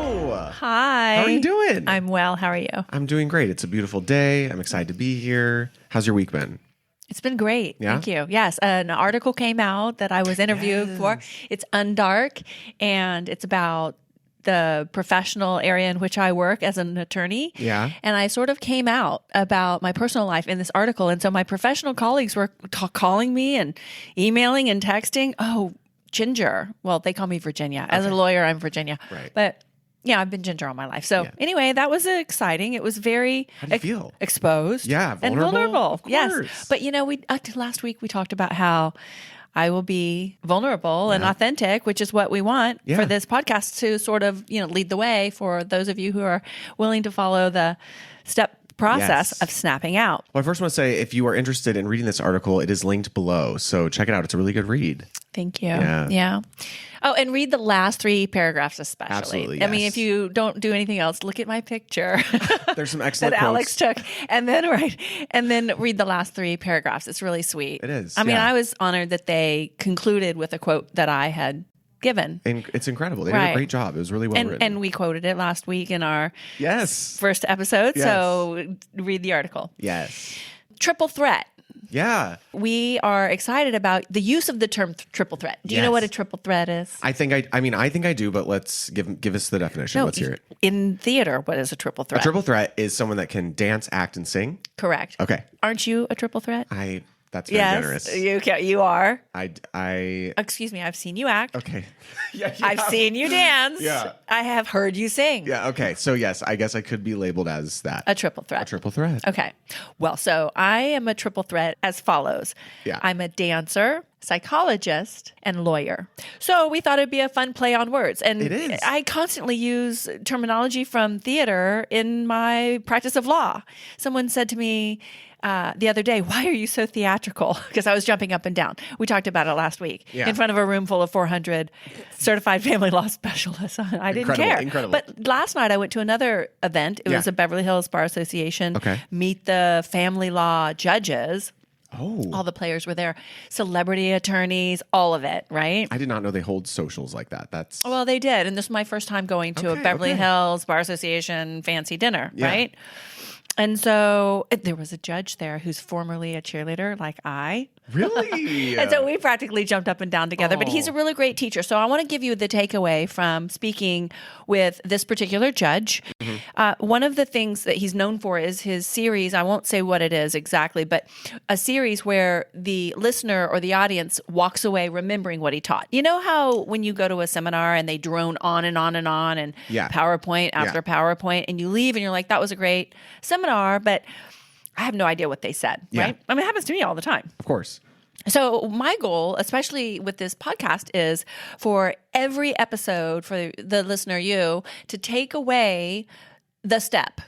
Hello. Hi. How are you doing? I'm well. How are you? I'm doing great. It's a beautiful day. I'm excited to be here. How's your week been? It's been great. Yeah? Thank you. Yes. An article came out that I was interviewed for. It's Undark, and it's about the professional area in which I work as an attorney. Yeah. And I sort of came out about my personal life in this article. And so my professional colleagues were calling me and emailing and texting. Oh, Ginger. Well, they call me Virginia. As a lawyer, I'm Virginia. Right. But yeah, I've been Ginger all my life. So anyway, that was exciting. It was very How do you feel? exposed. Yeah, and vulnerable? vulnerable. Of Yes. course. But last week we talked about how I will be vulnerable and authentic, which is what we want for this podcast to sort of, lead the way for those of you who are willing to follow the step process of snapping out. Well, I first want to say, if you are interested in reading this article, it is linked below. So check it out. It's a really good read. Thank you. Yeah. Oh, and read the last 3 paragraphs especially. Absolutely, I mean, yes. if you don't do anything else, look at my picture. There's some excellent that Alex quotes. took, and then read the last 3 paragraphs. It's really sweet. It is, I mean, yeah. I was honored that they concluded with a quote that I had given. And it's incredible. They did a great job. It was really well written. And we quoted it last week in our yes. first episode. Yes. So read the article. Yes. Triple threat. Yeah. We are excited about the use of the term triple threat. Do you know what a triple threat is? I think I do, but let's give us the definition. Let's hear it. In theater, what is a triple threat? A triple threat is someone that can dance, act, and sing. Correct. Okay. Aren't you a triple threat? That's very generous. You are. I Excuse me, I've seen you act. okay. Yeah, I've seen you dance. Yeah. I have heard you sing. Yeah, okay. So yes, I guess I could be labeled as that. A triple threat. A triple threat. Okay. Well, so I am a triple threat as follows. Yeah. I'm a dancer, psychologist, and lawyer. So we thought it'd be a fun play on words. And It is. I constantly use terminology from theater in my practice of law. Someone said to me the other day, "Why are you so theatrical?" Because I was jumping up and down. We talked about it last week in front of a room full of 400 certified family law specialists. I didn't care. Incredible. But last night I went to another event. It was a Beverly Hills Bar Association. Meet the family law judges. Oh. All the players were there. Celebrity attorneys, all of it, right? I did not know they hold socials like that. That's Well, they did. And this is my first time going to a Beverly Hills Bar Association fancy dinner, right? And so there was a judge there who's formerly a cheerleader like I. Really? And so we practically jumped up and down together. But he's a really great teacher. So I want to give you the takeaway from speaking with this particular judge. One of the things that he's known for is his series. I won't say what it is exactly, but a series where the listener or the audience walks away remembering what he taught. You know how when you go to a seminar and they drone on and on and on and PowerPoint after PowerPoint, and you leave and you're like, that was a great seminar, but I have no idea what they said, right? I mean, it happens to me all the time. Of course. So my goal, especially with this podcast, is for every episode for the listener, you, to take away the step,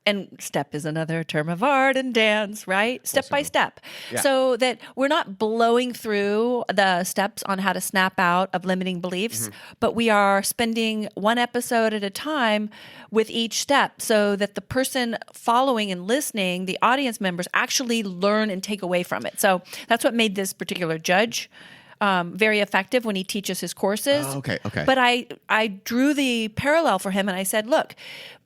and step is another term of art and dance, right? Step by step. So that we're not blowing through the steps on how to snap out of limiting beliefs, but we are spending one episode at a time with each step so that the person following and listening, the audience members, actually learn and take away from it. So that's what made this particular judge very effective when he teaches his courses. Oh, okay. But I drew the parallel for him and I said, look,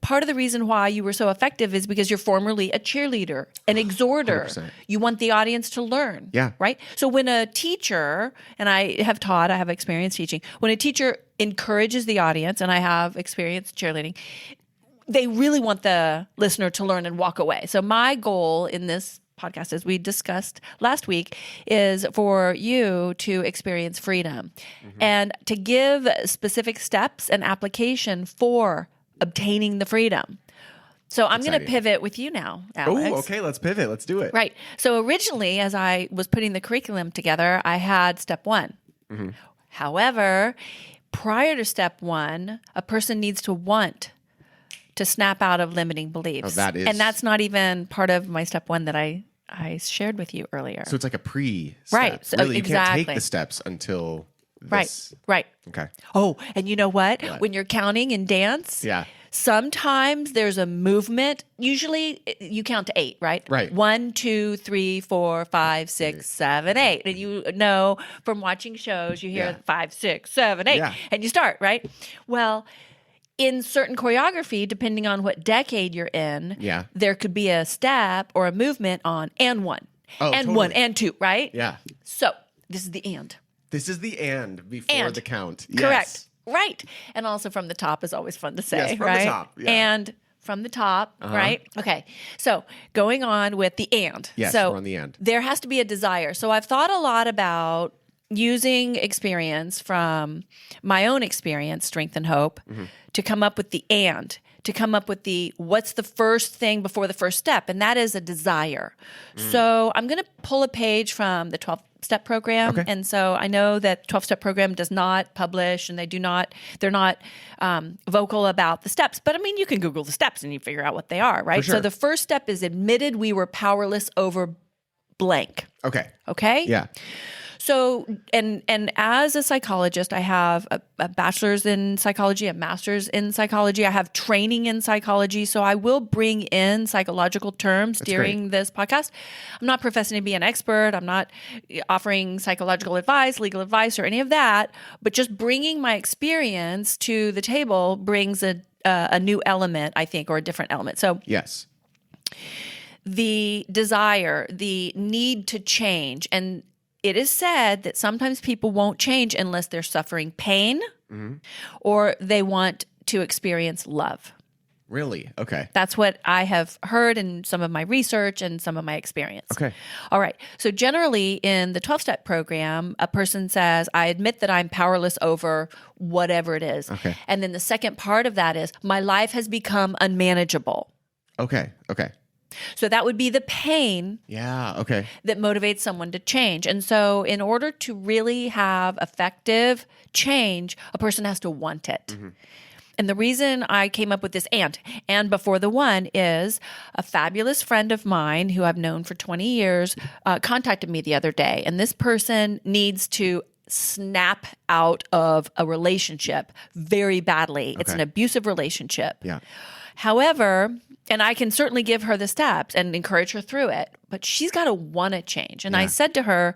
part of the reason why you were so effective is because you're formerly a cheerleader, an exhorter. 100%. You want the audience to learn. Yeah. Right? So when a teacher, and I have experience teaching, when a teacher encourages the audience, and I have experience cheerleading, they really want the listener to learn and walk away. So my goal in this podcast, as we discussed last week, is for you to experience freedom and to give specific steps and application for obtaining the freedom. So I'm going to pivot with you now, Alex. Oh, okay. Let's pivot. Let's do it. Right. So originally, as I was putting the curriculum together, I had step 1. However, prior to step 1, a person needs to want to snap out of limiting beliefs. And that's not even part of my step 1 that I shared with you earlier. So it's like a pre-step. Right. So really, you exactly. can't take the steps until this. Right. Okay. Oh, and you know what? When you're counting in dance, sometimes there's a movement. Usually you count to 8, right? Right. 1, 2, 3, 4, 5, 6, 7, 8. And you know from watching shows, you hear 5, 6, 7, 8. Yeah. And you start, right? Well, in certain choreography, depending on what decade you're in, Yeah. there could be a step or a movement on and one, Oh, and totally. one and two, right? Yeah. So this is the and. This is the and before And. the count. Correct. Yes. Right. And also from the top is always fun to say, Yes, from the right? top, yeah. And from the top, right? Okay. So going on with the and. Yes, so we're on the and. there has to be a desire. So I've thought a lot about using experience from my own experience, strength and hope, to come up with the and, to come up with the what's the first thing before the first step, and that is a desire. So I'm going to pull a page from the 12-step program, Okay. and so I know that 12-step program does not publish, and they're not vocal about the steps. But I mean, you can Google the steps and you figure out what they are, right? For sure. So the first step is admitted we were powerless over blank. Okay. Okay. Yeah. So, and as a psychologist, I have a bachelor's in psychology, a master's in psychology. I have training in psychology. So I will bring in psychological terms during this podcast. I'm not professing to be an expert. I'm not offering psychological advice, legal advice, or any of that. But just bringing my experience to the table brings a new element, I think, or a different element. So Yes. the desire, the need to change, and it is said that sometimes people won't change unless they're suffering pain or they want to experience love. Really? Okay. That's what I have heard in some of my research and some of my experience. Okay. All right. So generally in the 12-step program, a person says, I admit that I'm powerless over whatever it is. Okay. And then the second part of that is my life has become unmanageable. Okay. Okay. So that would be the pain Yeah. Okay. that motivates someone to change. And so in order to really have effective change, a person has to want it. And the reason I came up with this and before the one is a fabulous friend of mine who I've known for 20 years contacted me the other day. And this person needs to snap out of a relationship very badly. It's an abusive relationship. Yeah. However, and I can certainly give her the steps and encourage her through it, but she's got to want to change. And I said to her,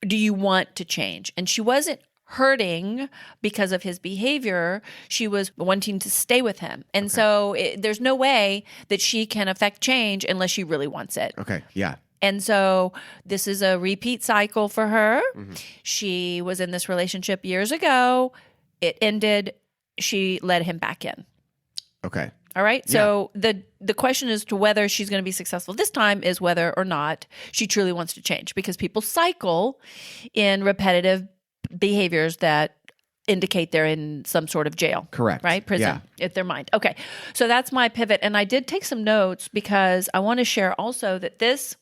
do you want to change? And she wasn't hurting because of his behavior. She was wanting to stay with him. And so there's no way that she can affect change unless she really wants it. Okay. Yeah. And so this is a repeat cycle for her. She was in this relationship years ago. It ended. She let him back in. Okay. All right. So the question as to whether she's going to be successful this time is whether or not she truly wants to change, because people cycle in repetitive behaviors that indicate they're in some sort of jail. Correct. Right? Prison. If their mind. Okay. So that's my pivot. And I did take some notes because I want to share also that this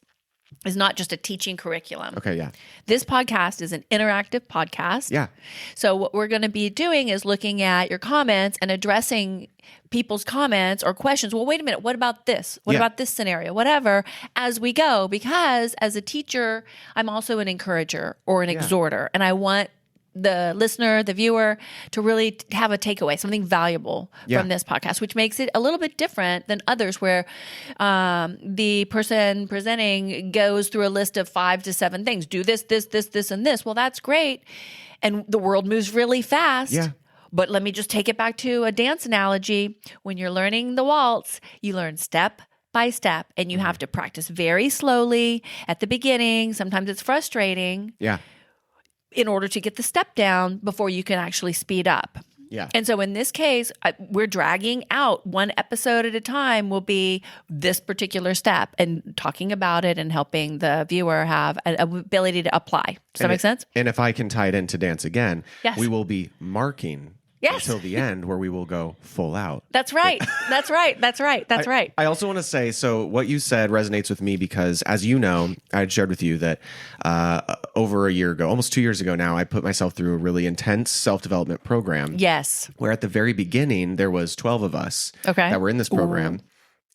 is not just a teaching curriculum. Okay. Yeah. This podcast is an interactive podcast. Yeah. So what we're going to be doing is looking at your comments and addressing people's comments or questions. Well, wait a minute. What about this? What about this scenario? Whatever, as we go, because as a teacher, I'm also an encourager or an exhorter. And I want the listener, the viewer, to really have a takeaway, something valuable from this podcast, which makes it a little bit different than others where the person presenting goes through a list of 5 to 7 things. Do this, this, this, this, and this. Well, that's great. And the world moves really fast. Yeah. But let me just take it back to a dance analogy. When you're learning the waltz, you learn step by step, and you have to practice very slowly at the beginning. Sometimes it's frustrating. Yeah. In order to get the step down before you can actually speed up. Yeah. And so in this case, we're dragging out one episode at a time will be this particular step and talking about it and helping the viewer have an ability to apply. Does that make sense? And if I can tie it into dance again, Yes. we will be marking Yes. until the end where we will go full out. That's right. That's right. That's right. That's right. I also want to say, so what you said resonates with me because, as you know, I had shared with you that over a year ago, almost 2 years ago now, I put myself through a really intense self-development program. Yes. Where at the very beginning, there was 12 of us that were in this program.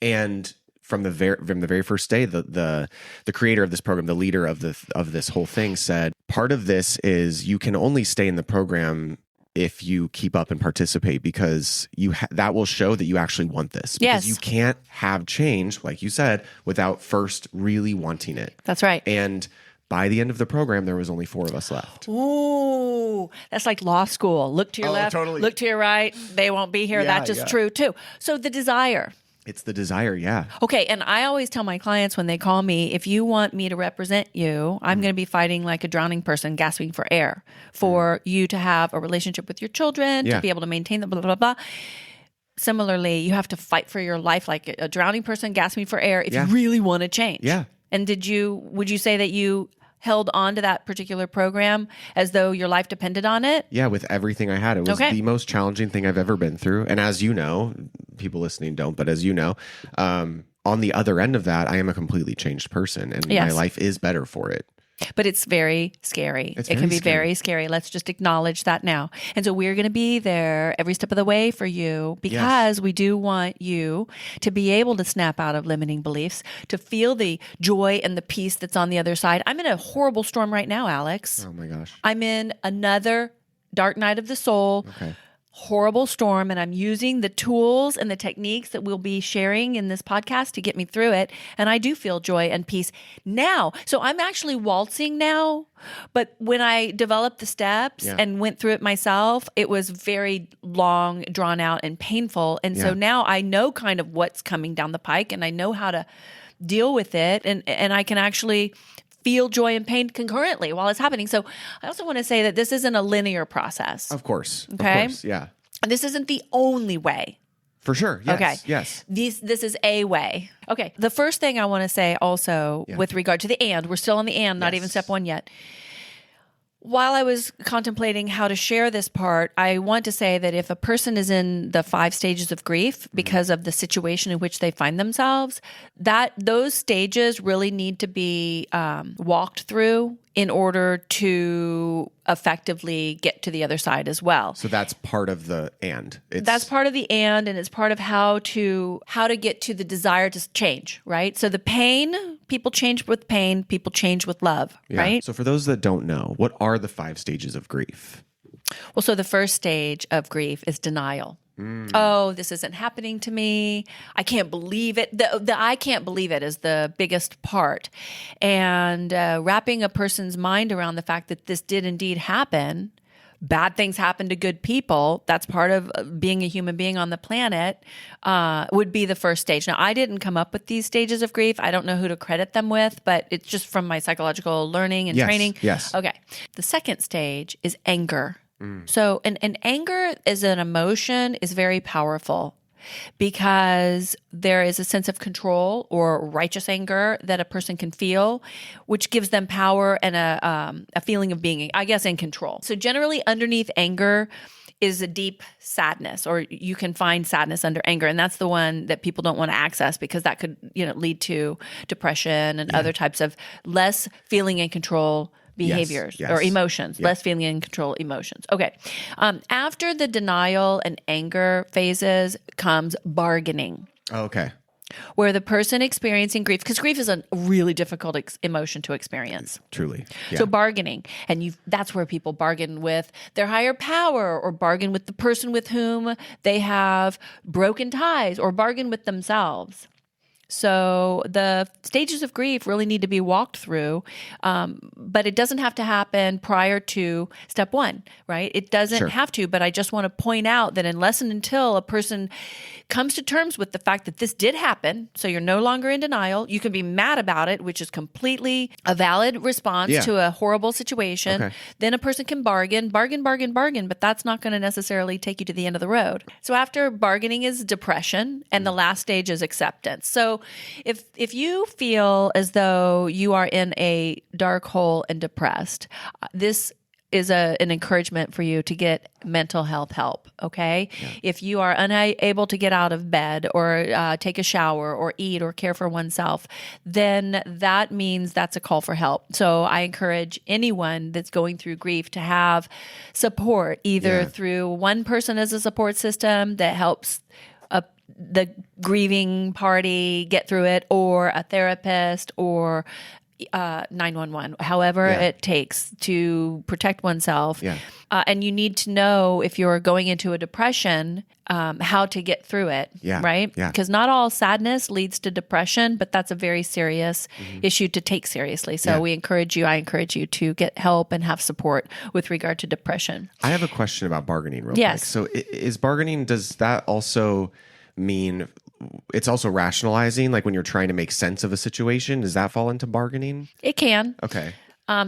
And from the very first day, the creator of this program, the leader of this whole thing said, part of this is you can only stay in the program if you keep up and participate, because that will show that you actually want this. Because you can't have change, like you said, without first really wanting it. That's right. And By the end of the program, there was only 4 of us left. Ooh, that's like law school. Look to your left, totally. Look to your right. They won't be here. That's just true too. So the desire. It's the desire, yeah. Okay, and I always tell my clients when they call me, if you want me to represent you, I'm going to be fighting like a drowning person gasping for air for you to have a relationship with your children, to be able to maintain the blah, blah, blah. Similarly, you have to fight for your life like a drowning person gasping for air if you really want to change. Yeah. And would you say that you held on to that particular program as though your life depended on it? Yeah, with everything I had. It was the most challenging thing I've ever been through. And as you know, people listening don't, but as you know, on the other end of that, I am a completely changed person and my life is better for it. But it's very scary. It can be very scary. Let's just acknowledge that now. And so we're going to be there every step of the way for you because we do want you to be able to snap out of limiting beliefs, to feel the joy and the peace that's on the other side. I'm in a horrible storm right now, Alex. Oh my gosh. I'm in another dark night of the soul. Okay. Horrible storm, and I'm using the tools and the techniques that we'll be sharing in this podcast to get me through it. And I do feel joy and peace now. So I'm actually waltzing now. But when I developed the steps and went through it myself, it was very long, drawn out, and painful. And so now I know kind of what's coming down the pike, and I know how to deal with it. And I can actually feel joy and pain concurrently while it's happening. So I also want to say that this isn't a linear process. Of course. Okay. Of course. Yeah. And this isn't the only way. For sure. Yes. Okay. Yes. This is a way. Okay. The first thing I want to say also with regard to the and, we're still on the and, not even step 1 yet. While I was contemplating how to share this part, I want to say that if a person is in the 5 stages of grief because of the situation in which they find themselves, that those stages really need to be walked through in order to effectively get to the other side as well. So that's part of the and. That's part of the and it's part of how to get to the desire to change, right? So the pain, people change with pain, people change with love, right? So for those that don't know, what are the 5 stages of grief? Well, so the first stage of grief is denial. Oh, this isn't happening to me. I can't believe it. The I can't believe it is the biggest part. And wrapping a person's mind around the fact that this did indeed happen, bad things happen to good people, that's part of being a human being on the planet, would be the first stage. Now, I didn't come up with these stages of grief. I don't know who to credit them with, but it's just from my psychological learning and training. Yes. Okay. The second stage is anger. So an anger as an emotion is very powerful because there is a sense of control or righteous anger that a person can feel, which gives them power and a feeling of being, I guess, in control. So generally underneath anger is a deep sadness, or you can find sadness under anger. And that's the one that people don't want to access because that could, lead to depression and other types of less feeling in control behaviors or emotions, less feeling in control emotions. Okay. After the denial and anger phases comes bargaining. Oh, okay. Where the person experiencing grief, because grief is a really difficult emotion to experience. Truly. Yeah. So bargaining, and that's where people bargain with their higher power or bargain with the person with whom they have broken ties or bargain with themselves. So the stages of grief really need to be walked through, but it doesn't have to happen prior to step 1, right? It doesn't have to, but I just want to point out that unless and until a person comes to terms with the fact that this did happen, so you're no longer in denial, you can be mad about it, which is completely a valid response to a horrible situation, then a person can bargain, but that's not going to necessarily take you to the end of the road. So after bargaining is depression, and the last stage is acceptance. So if you feel as though you are in a dark hole and depressed, this is an encouragement for you to get mental health help, okay? Yeah. If you are unable to get out of bed or take a shower or eat or care for oneself, then that means that's a call for help. So I encourage anyone that's going through grief to have support, either through one person as a support system that helps the grieving party get through it, or a therapist, or 911, however it takes to protect oneself. Yeah. And you need to know if you're going into a depression, how to get through it, right? Yeah. Because not all sadness leads to depression, but that's a very serious issue to take seriously. So I encourage you to get help and have support with regard to depression. I have a question about bargaining real quick. So is bargaining, does that also mean it's also rationalizing, like when you're trying to make sense of a situation? Does that fall into bargaining? It can. Okay.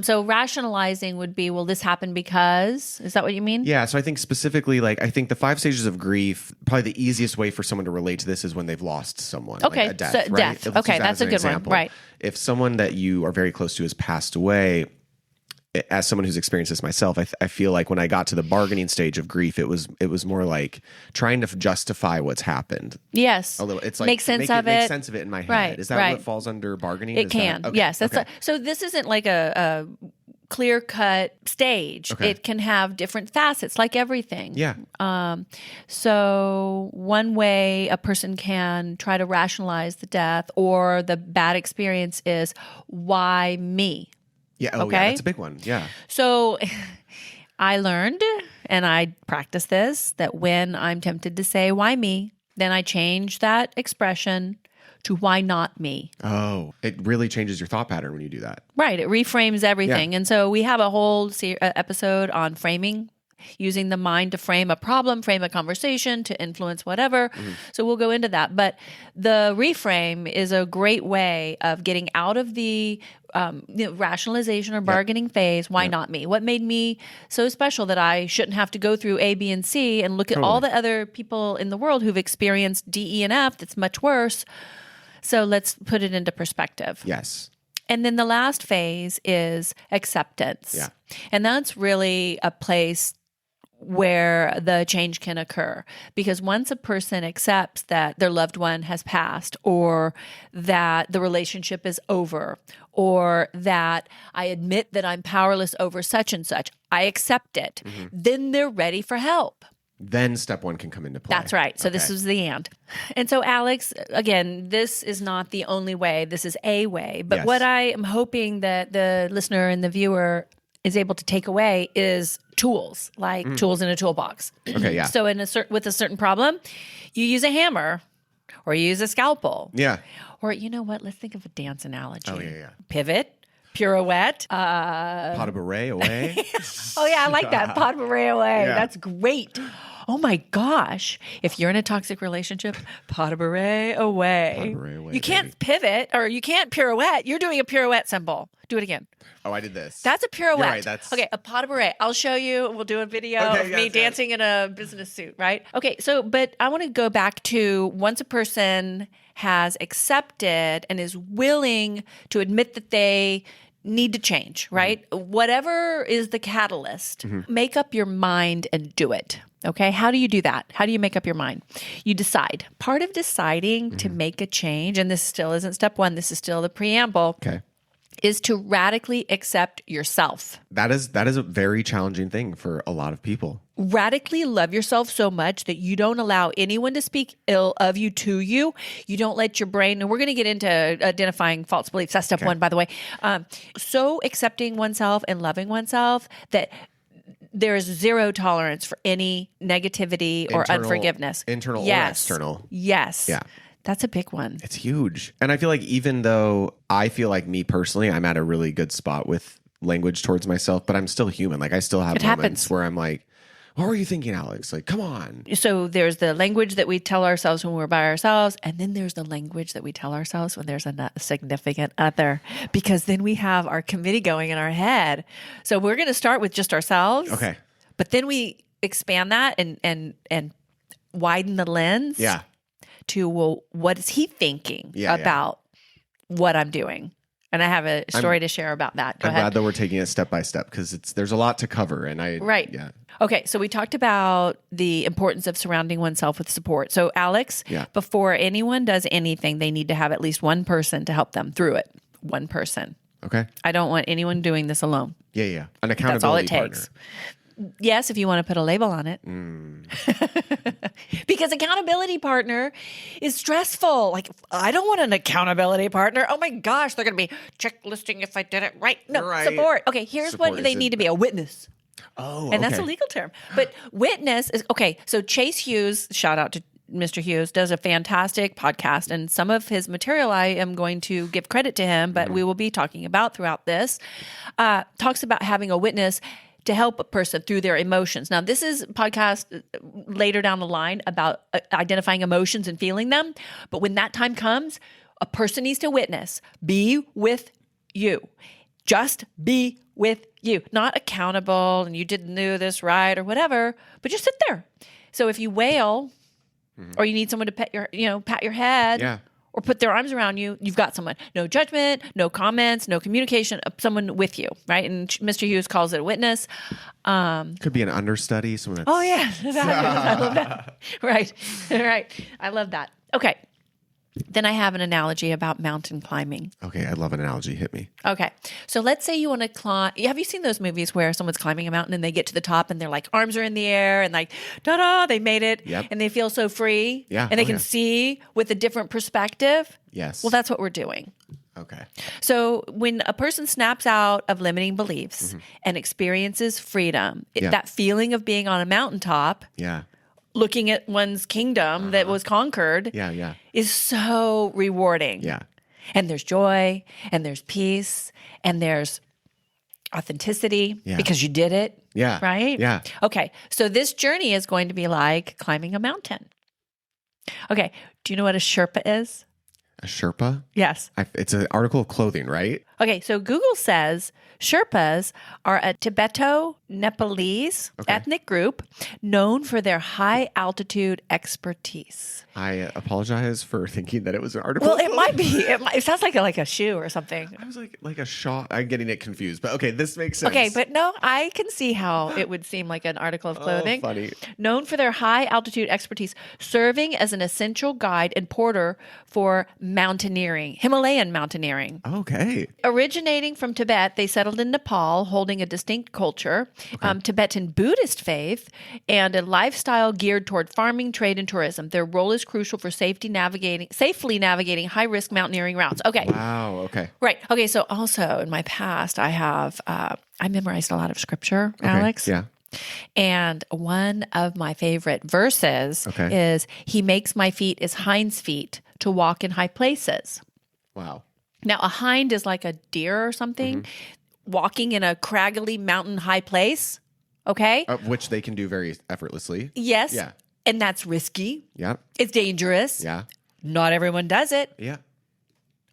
So rationalizing would be, well, this happened because, is that what you mean? Yeah. So I think specifically, like, I think the 5 stages of grief, probably the easiest way for someone to relate to this is when they've lost someone. Okay. Like a death, So right? death. Okay. That's a good example. one. Right. If someone that you are very close to has passed away, as someone who's experienced this myself, I feel like when I got to the bargaining stage of grief, it was more like trying to justify what's happened. Yes, a little. It's like make sense of it. Make sense of it in my head. Right, Is that what falls under bargaining? It can. Okay. Yes. That's so. This isn't like a clear-cut stage. Okay. It can have different facets, like everything. Yeah. So one way a person can try to rationalize the death or the bad experience is, why me? Yeah. Oh, yeah. That's a big one. Yeah. So I learned, and I practice this, that when I'm tempted to say, why me? Then I change that expression to why not me? Oh, it really changes your thought pattern when you do that. Right. It reframes everything. Yeah. And so we have a whole episode on framing, using the mind to frame a problem, frame a conversation, to influence whatever. So we'll go into that. But the reframe is a great way of getting out of the rationalization or bargaining phase. Why not me? What made me so special that I shouldn't have to go through A, B, and C and look at all the other people in the world who've experienced D, E, and F that's much worse. So let's put it into perspective. Yes. And then the last phase is acceptance. Yeah. And that's really a place where the change can occur. Because once a person accepts that their loved one has passed, or that the relationship is over, or that I admit that I'm powerless over such and such, I accept it, then they're ready for help. Then step 1 can come into play. That's right. So this is the and. And so, Alex, again, this is not the only way. This is a way. But what I am hoping that the listener and the viewer is able to take away is tools, like tools in a toolbox. Okay, yeah. So with a certain problem, you use a hammer or you use a scalpel. Yeah. Or, you know what? Let's think of a dance analogy. Oh, yeah. Pivot. Pirouette. Pas de bourrée away. Oh, yeah, I like that. Pas de bourrée away. Yeah. That's great. Oh, my gosh. If you're in a toxic relationship, pas de bourrée away. Pas de bourrée away, you can't pivot or you can't pirouette. You're doing a pirouette symbol. Do it again. Oh, I did this. That's a pirouette. You're right, Okay, a pas de bourrée. I'll show you. We'll do a video of me dancing in a business suit, right? Okay, but I want to go back to once a person has accepted and is willing to admit that they need to change, right? Whatever is the catalyst, make up your mind and do it. Okay, how do you do that? How do you make up your mind? You decide. Part of deciding to make a change, and this still isn't step 1, this is still the preamble, is to radically accept yourself. That is a very challenging thing for a lot of people. Radically love yourself so much that you don't allow anyone to speak ill of you to you. You don't let your brain, and we're going to get into identifying false beliefs. That's step 1, by the way. So accepting oneself and loving oneself that there is zero tolerance for any negativity or unforgiveness. Internal or external. Yes. Yeah. That's a big one. It's huge. And I feel like even though I feel like me personally, I'm at a really good spot with language towards myself, but I'm still human. Like I still have moments where I'm like, what were you thinking, Alex? Like, come on. So there's the language that we tell ourselves when we're by ourselves, and then there's the language that we tell ourselves when there's a significant other, because then we have our committee going in our head. So we're going to start with just ourselves. Okay. But then we expand that and widen the lens. Yeah. To, well, what is he thinking about what I'm doing? And I have a story to share about that. Go ahead. I'm glad that we're taking it step by step because there's a lot to cover. And Yeah. Okay, so we talked about the importance of surrounding oneself with support. So Alex, before anyone does anything, they need to have at least one person to help them through it. One person. Okay. I don't want anyone doing this alone. Yeah. An accountability That's all it partner. takes. Yes, if you want to put a label on it. Because accountability partner is stressful. Like, I don't want an accountability partner. Oh my gosh, they're going to be checklisting if I did it right. No, support. Okay, here's what they need to be: a witness. Oh, and that's a legal term. But witness is, okay, so Chase Hughes, shout out to Mr. Hughes, does a fantastic podcast, and some of his material I am going to give credit to him, but we will be talking about throughout this, talks about having a witness to help a person through their emotions. Now, this is a podcast later down the line about identifying emotions and feeling them. But when that time comes, a person needs to witness, be with you. Just be with you. Not accountable and you didn't do this right or whatever, but just sit there. So if you wail or you need someone to pat your head, or put their arms around you, you've got someone. No judgment, no comments, no communication, someone with you, right? And Mr. Hughes calls it a witness. Could be an understudy. Someone that's... Oh, yeah. I love that. Right. I love that. Okay. Then I have an analogy about mountain climbing. Okay, I love an analogy. Hit me. Okay. So let's say you want to climb. Have you seen those movies where someone's climbing a mountain and they get to the top and their like arms are in the air and like, ta-da, they made it. Yep. And they feel so free. Yeah. And they can see with a different perspective. Yes. Well, that's what we're doing. Okay. So when a person snaps out of limiting beliefs and experiences freedom, that feeling of being on a mountaintop. Yeah. Looking at one's kingdom that was conquered is so rewarding. Yeah. And there's joy and there's peace and there's authenticity because you did it. Yeah. Right? Yeah. Okay. So this journey is going to be like climbing a mountain. Okay. Do you know what a Sherpa is? A Sherpa? Yes. It's an article of clothing, right? Okay, so Google says Sherpas are a Tibeto-Nepalese ethnic group known for their high-altitude expertise. I apologize for thinking that it was an article. Well, it might be. It sounds like a shoe or something. I was like a shawl. I'm getting it confused, but okay, this makes sense. Okay, but no, I can see how it would seem like an article of clothing. Oh, funny. Known for their high-altitude expertise, serving as an essential guide and porter for mountaineering, Himalayan mountaineering. Okay. Originating from Tibet, they settled in Nepal, holding a distinct culture, Tibetan Buddhist faith, and a lifestyle geared toward farming, trade, and tourism. Their role is crucial for safely navigating high-risk mountaineering routes. Okay. Wow. Okay. Right. Okay. So also in my past, I have I memorized a lot of scripture, Alex. Yeah. And one of my favorite verses is, "He makes my feet as hinds' feet to walk in high places." Wow. Now, a hind is like a deer or something walking in a craggly mountain high place, okay? Which they can do very effortlessly. Yes. Yeah. And that's risky. Yeah. It's dangerous. Yeah. Not everyone does it. Yeah.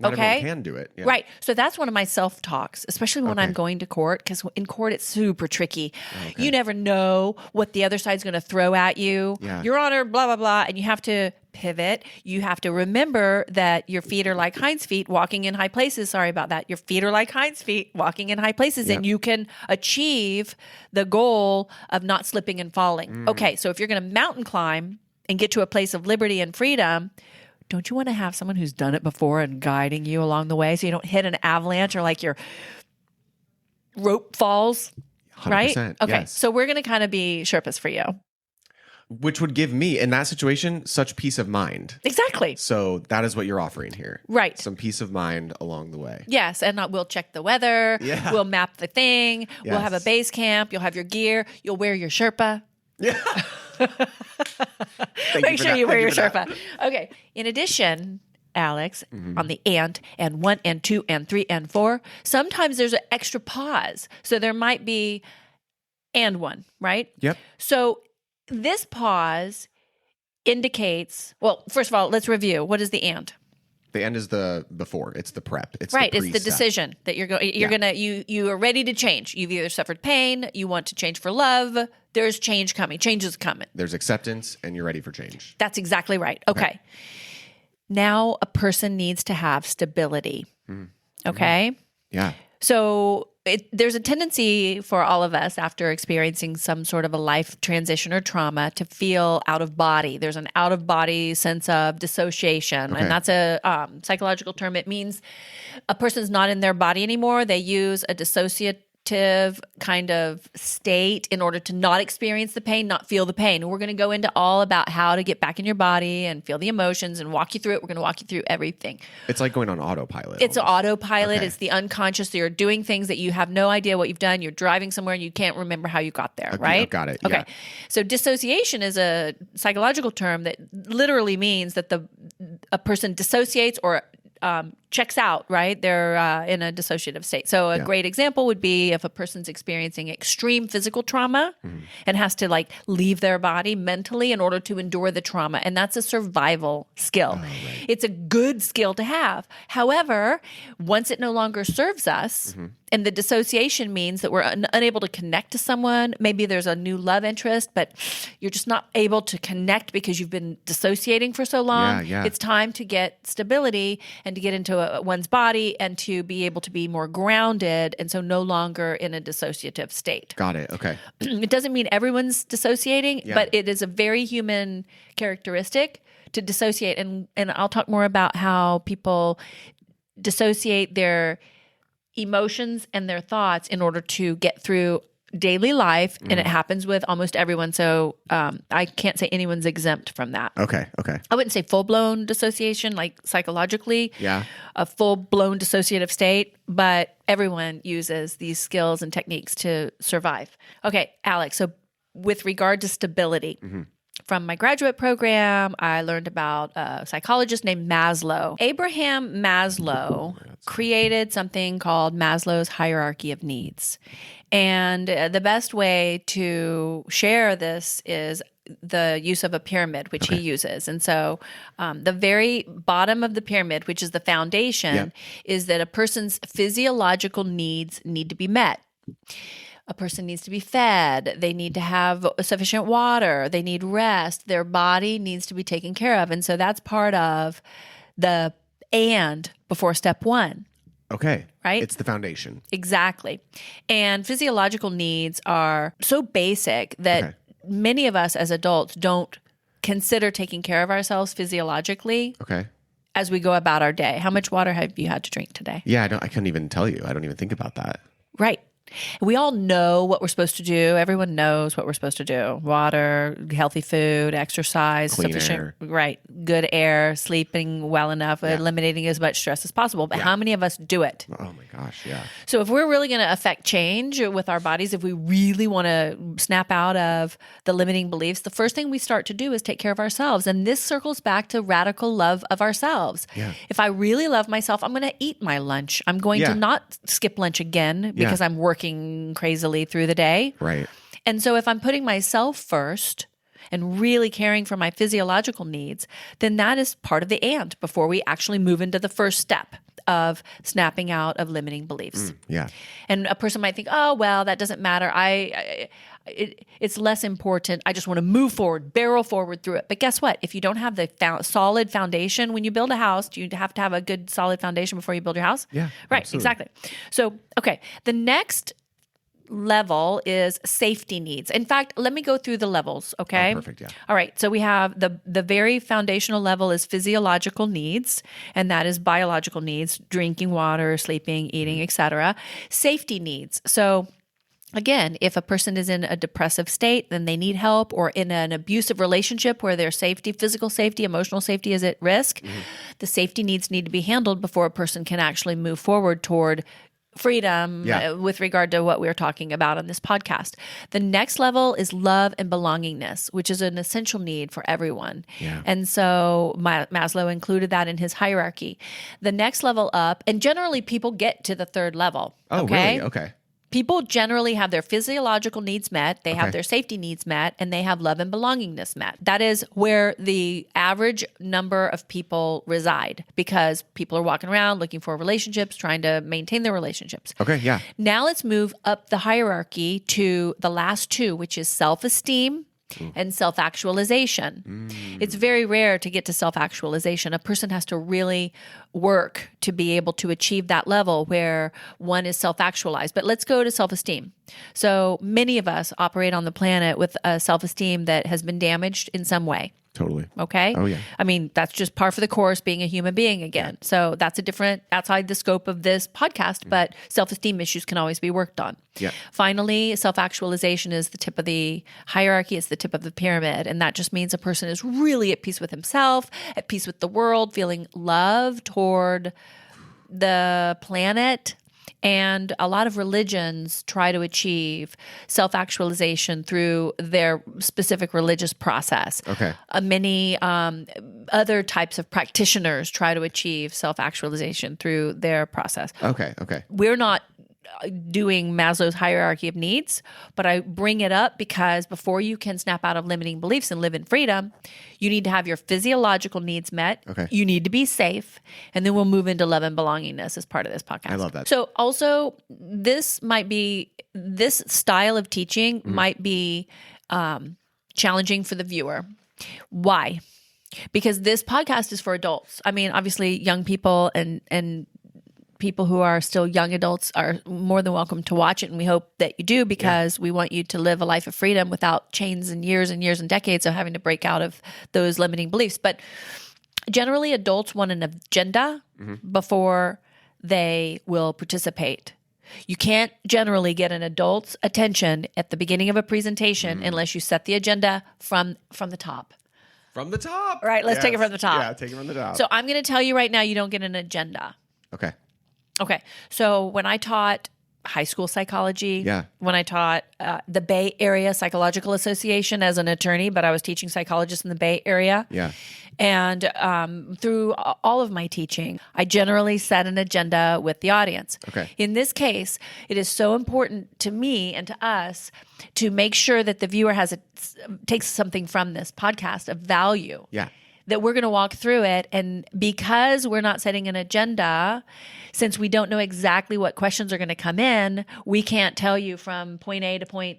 Not everyone can do it. Yeah. Right. So that's one of my self-talks, especially when I'm going to court, because in court it's super tricky. Okay. You never know what the other side's going to throw at you. Yeah. Your Honor, blah, blah, blah. And you have to pivot. You have to remember that your feet are like hinds' feet walking in high places. Sorry about that. Your feet are like hinds' feet walking in high places, and you can achieve the goal of not slipping and falling. Okay. So if you're going to mountain climb and get to a place of liberty and freedom, don't you want to have someone who's done it before and guiding you along the way so you don't hit an avalanche or like your rope falls? 100%, right? Okay. yes. So we're going to kind of be Sherpas for you. Which would give me, in that situation, such peace of mind. Exactly. So that is what you're offering here. Right. Some peace of mind along the way. Yes. And we'll check the weather. Yeah. We'll map the thing. Yes. We'll have a base camp. You'll have your gear. You'll wear your Sherpa. Yeah. Make sure you wear your Sherpa. Okay. In addition, Alex, on the and 1 and 2 and 3 and 4, sometimes there's an extra pause. So there might be and 1, right? Yep. So this pause indicates, well, first of all, let's review. What is the and? The end is the before. It's the prep. It's right. The It's the decision that you're going. You are ready to change. You've either suffered pain. You want to change for love. There's change coming. Change is coming. There's acceptance, and you're ready for change. That's exactly right. Okay. Now a person needs to have stability. Okay. Yeah. So there's a tendency for all of us after experiencing some sort of a life transition or trauma to feel out of body. There's an out of body sense of dissociation. And that's a psychological term. It means a person's not in their body anymore. They use a dissociative kind of state in order to not experience the pain, not feel the pain. And we're going to go into all about how to get back in your body and feel the emotions and walk you through it. We're going to walk you through everything. It's like going on autopilot. It's almost. Autopilot. Okay. It's the unconscious. So you're doing things that you have no idea what you've done. You're driving somewhere and you can't remember how you got there, right? Got it. Okay. Yeah. So dissociation is a psychological term that literally means that a person dissociates or checks out, right? They're in a dissociative state. So a great example would be if a person's experiencing extreme physical trauma and has to like leave their body mentally in order to endure the trauma. And that's a survival skill. Oh, right. It's a good skill to have. However, once it no longer serves us, and the dissociation means that we're unable to connect to someone. Maybe there's a new love interest, but you're just not able to connect because you've been dissociating for so long. Yeah. It's time to get stability and to get into one's body and to be able to be more grounded and so no longer in a dissociative state. Got it. Okay. It doesn't mean everyone's dissociating, but it is a very human characteristic to dissociate. And I'll talk more about how people dissociate their emotions and their thoughts in order to get through daily life, and it happens with almost everyone. So I can't say anyone's exempt from that. Okay. I wouldn't say full-blown dissociation, like psychologically, a full-blown dissociative state, but everyone uses these skills and techniques to survive. Okay, Alex, so with regard to stability, from my graduate program, I learned about a psychologist named Maslow. Abraham Maslow created something called Maslow's hierarchy of needs. And the best way to share this is the use of a pyramid, which he uses. And so the very bottom of the pyramid, which is the foundation, is that a person's physiological needs need to be met. A person needs to be fed. They need to have sufficient water. They need rest. Their body needs to be taken care of. And so that's part of the and before step one. Okay. Right? It's the foundation. Exactly. And physiological needs are so basic that many of us as adults don't consider taking care of ourselves physiologically as we go about our day. How much water have you had to drink today? Yeah, I couldn't even tell you. I don't even think about that. Right. We all know what we're supposed to do. Everyone knows what we're supposed to do. Water, healthy food, exercise, clean sufficient, air. Right, good air, sleeping well enough, eliminating as much stress as possible. But how many of us do it? Oh my gosh, yeah. So if we're really going to affect change with our bodies, if we really want to snap out of the limiting beliefs, the first thing we start to do is take care of ourselves. And this circles back to radical love of ourselves. Yeah. If I really love myself, I'm going to eat my lunch. I'm going to not skip lunch again because I'm working crazily through the day. Right. And so if I'm putting myself first and really caring for my physiological needs, then that is part of the and before we actually move into the first step of snapping out of limiting beliefs. And a person might think, oh, well, that doesn't matter. It's less important. I just want to move forward, barrel forward through it. But guess what? If you don't have the solid foundation, when you build a house, do you have to have a good solid foundation before you build your house? Yeah. Right. Absolutely. Exactly. So, okay. The next level is safety needs. In fact, let me go through the levels, okay? Oh, perfect, yeah. All right. So we have the very foundational level is physiological needs, and that is biological needs, drinking water, sleeping, eating, etc. Safety needs. So again, if a person is in a depressive state, then they need help, or in an abusive relationship where their safety, physical safety, emotional safety is at risk, the safety needs need to be handled before a person can actually move forward toward freedom with regard to what we're talking about on this podcast. The next level is love and belongingness, which is an essential need for everyone. Yeah. And so Maslow included that in his hierarchy. The next level up, and generally people get to the third level. Oh, really? Okay. People generally have their physiological needs met, they have their safety needs met, and they have love and belongingness met. That is where the average number of people reside because people are walking around looking for relationships, trying to maintain their relationships. Okay, yeah. Now let's move up the hierarchy to the last two, which is self-esteem and self-actualization. It's very rare to get to self-actualization. A person has to really work to be able to achieve that level where one is self-actualized. But let's go to self-esteem. So many of us operate on the planet with a self-esteem that has been damaged in some way. Totally. Okay. Oh, yeah. I mean, that's just par for the course, being a human being again. Yeah. So that's a different, outside the scope of this podcast, but self-esteem issues can always be worked on. Yeah. Finally, self-actualization is the tip of the hierarchy. It's the tip of the pyramid. And that just means a person is really at peace with himself, at peace with the world, feeling love toward the planet. And a lot of religions try to achieve self-actualization through their specific religious process. Okay. Many other types of practitioners try to achieve self-actualization through their process. Okay. We're not doing Maslow's hierarchy of needs, but I bring it up because before you can snap out of limiting beliefs and live in freedom, you need to have your physiological needs met. Okay. You need to be safe, and then we'll move into love and belongingness as part of this podcast. I love that. So also, this style of teaching might be challenging for the viewer. Why? Because this podcast is for adults. I mean, obviously, young people and people who are still young adults are more than welcome to watch it, and we hope that you do, because we want you to live a life of freedom without chains and years and decades of having to break out of those limiting beliefs. But generally, adults want an agenda before they will participate. You can't generally get an adult's attention at the beginning of a presentation unless you set the agenda from the top. From the top. Right, let's take it from the top. Yeah, take it from the top. So I'm going to tell you right now, you don't get an agenda. Okay. So when I taught high school psychology, Yeah. when I taught the Bay Area Psychological Association as an attorney, but I was teaching psychologists in the Bay Area. Yeah. And through all of my teaching, I generally set an agenda with the audience. Okay. In this case, it is so important to me and to us to make sure that the viewer takes something from this podcast of value. Yeah. That we're going to walk through it. And because we're not setting an agenda, since we don't know exactly what questions are going to come in, we can't tell you from point A to point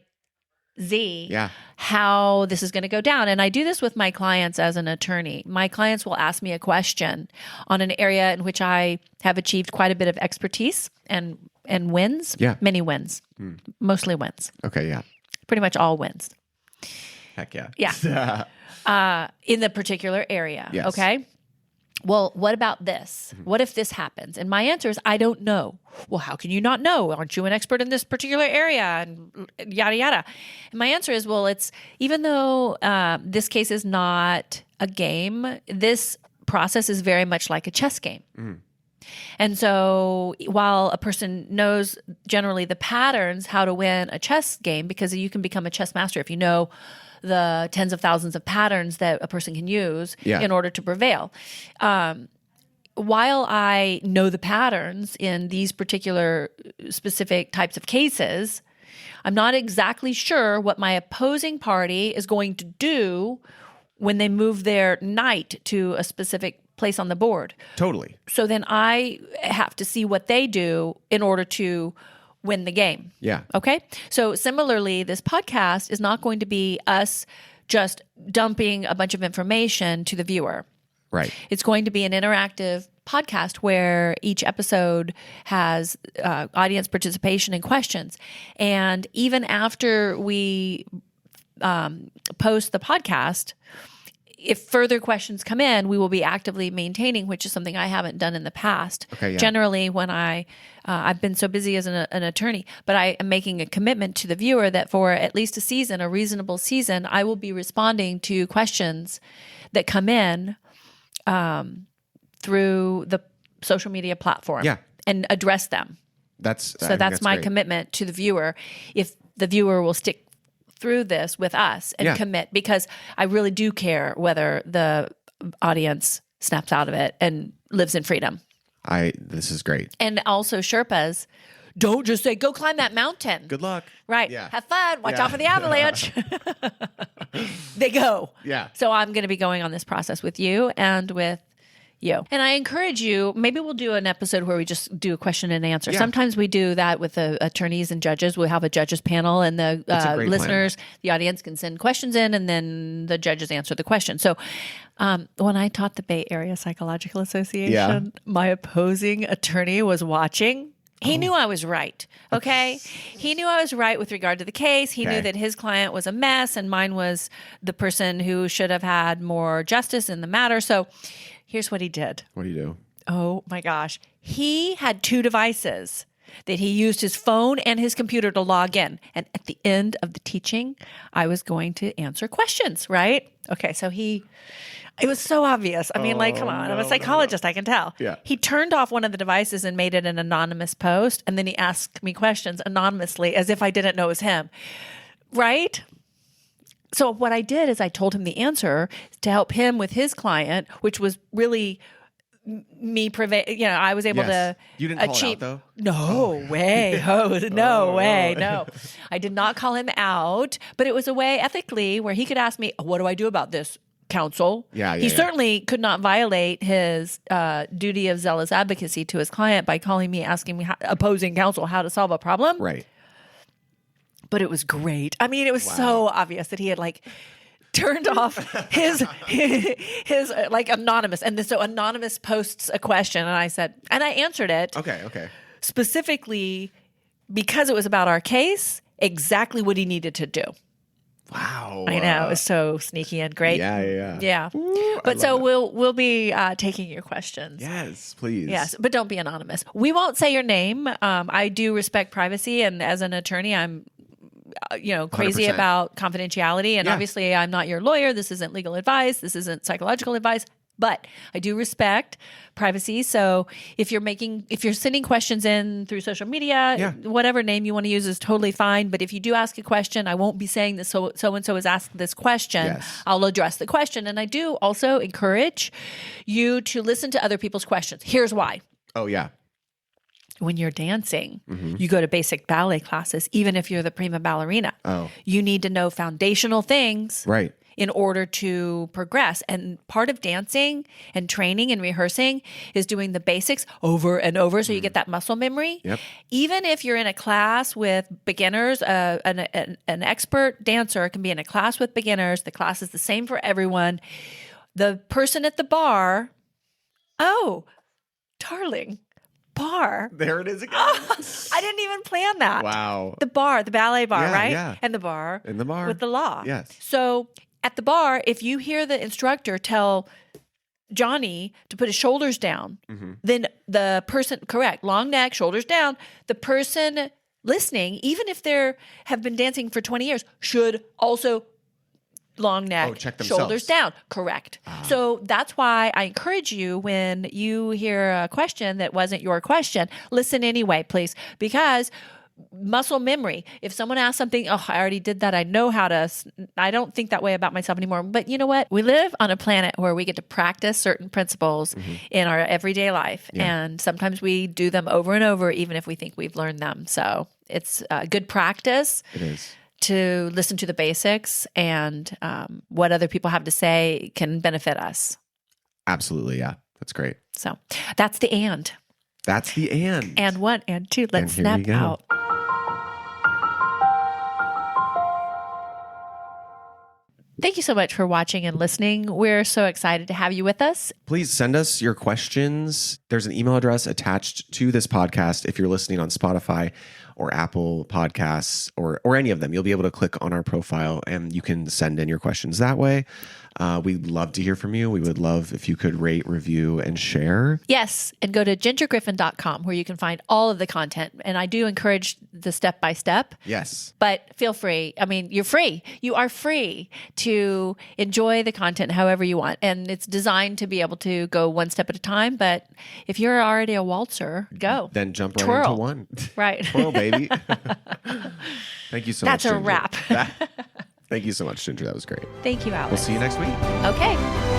Z how this is going to go down. And I do this with my clients as an attorney. My clients will ask me a question on an area in which I have achieved quite a bit of expertise and wins. Yeah. Many wins. Mostly wins. Okay, yeah. Pretty much all wins. Heck yeah. Yeah. In the particular area. Yes. Okay. Well, what about this? What if this happens? And my answer is, I don't know. Well, how can you not know? Aren't you an expert in this particular area? And yada, yada. And my answer is, well, even though this case is not a game, this process is very much like a chess game. And so while a person knows generally the patterns, how to win a chess game, because you can become a chess master if you know the tens of thousands of patterns that a person can use in order to prevail. While I know the patterns in these particular specific types of cases, I'm not exactly sure what my opposing party is going to do when they move their knight to a specific place on the board. Totally. So then I have to see what they do in order to win the game. Yeah. Okay? So similarly, this podcast is not going to be us just dumping a bunch of information to the viewer. Right. It's going to be an interactive podcast where each episode has audience participation and questions. And even after we post the podcast, if further questions come in, we will be actively maintaining, which is something I haven't done in the past. Okay, yeah. Generally, when I've been so busy as an attorney, but I am making a commitment to the viewer that for at least a season, a reasonable season, I will be responding to questions that come in through the social media platform and address them. That's my great. commitment to the viewer. If the viewer will stick through this with us and commit, because I really do care whether the audience snaps out of it and lives in freedom. This is great. And also Sherpas don't just say, go climb that mountain. Good luck. Right. Yeah. Have fun. Watch out for the avalanche. They go. Yeah. So I'm going to be going on this process with you and with you. And I encourage you, maybe we'll do an episode where we just do a question and answer. Yeah. Sometimes we do that with the attorneys and judges. We'll have a judges panel, and the listeners, the audience can send questions in, and then the judges answer the question. So when I taught the Bay Area Psychological Association, my opposing attorney was watching. He knew I was right. Okay. He knew I was right with regard to the case. He knew that his client was a mess and mine was the person who should have had more justice in the matter. So here's what he did. What do you do? Oh my gosh. He had 2 devices that he used his phone and his computer to log in. And at the end of the teaching, I was going to answer questions, right? Okay, so it was so obvious. I mean, come on. I'm a psychologist. I can tell. Yeah. He turned off one of the devices and made it an anonymous post. And then he asked me questions anonymously as if I didn't know it was him, right? So what I did is I told him the answer to help him with his client, which was really me I was able to You didn't call achieve. it out, though? No way. Oh, no way. No. I did not call him out, but it was a way ethically where he could ask me, what do I do about this, counsel? He certainly could not violate his duty of zealous advocacy to his client by calling me, asking me, opposing counsel, how to solve a problem. Right. But it was great. I mean, it was so obvious that he had turned off his anonymous. And so anonymous posts a question. And I said, and I answered it. Okay. Specifically because it was about our case, exactly what he needed to do. Wow. I know. It was so sneaky and great. Yeah. Ooh, but so we'll be taking your questions. Yes, please. Yes, but don't be anonymous. We won't say your name. I do respect privacy. And as an attorney, I'm crazy 100%. About confidentiality. And obviously I'm not your lawyer. This isn't legal advice. This isn't psychological advice, but I do respect privacy. So if you're sending questions in through social media, whatever name you want to use is totally fine. But if you do ask a question, I won't be saying this. So-and-so has asked this question. Yes. I'll address the question. And I do also encourage you to listen to other people's questions. Here's why. Oh, yeah. When you're dancing, you go to basic ballet classes, even if you're the prima ballerina. You need to know foundational things in order to progress. And part of dancing and training and rehearsing is doing the basics over and over so you get that muscle memory. Yep. Even if you're in a class with beginners, an expert dancer can be in a class with beginners. The class is the same for everyone. The person at the bar, darling. Bar. There it is again. I didn't even plan that. Wow. The bar, the ballet bar, right? Yeah. And the bar. In the bar. With the law. Yes. So at the bar, if you hear the instructor tell Johnny to put his shoulders down, then the person, correct, long neck, shoulders down, the person listening, even if they have been dancing for 20 years, should also long neck, check themselves. shoulders down. Correct. So that's why I encourage you when you hear a question that wasn't your question, listen anyway, please, because muscle memory. If someone asks something, I already did that. I know how to, I don't think that way about myself anymore. But you know what? We live on a planet where we get to practice certain principles in our everyday life. And sometimes we do them over and over, even if we think we've learned them. So it's good practice. It is. To listen to the basics and what other people have to say can benefit us. Absolutely, yeah. That's great. So that's the and. That's the and. And 1 and 2. Let's And here we snap go. out. Thank you so much for watching and listening. We're so excited to have you with us. Please send us your questions. There's an email address attached to this podcast. If you're listening on Spotify or Apple Podcasts or any of them, you'll be able to click on our profile and you can send in your questions that way. We'd love to hear from you. We would love if you could rate, review, and share. Yes, and go to gingergriffin.com where you can find all of the content. And I do encourage the step-by-step. Yes. But feel free. I mean, you're free. You are free to enjoy the content however you want. And it's designed to be able to go one step at a time. But if you're already a waltzer, go. Then jump right Twirl. into one. Right. Twirl, baby. Thank you so much, That's a Ginger. wrap. Thank you so much, Ginger. That was great. Thank you, Alex. We'll see you next week. Okay.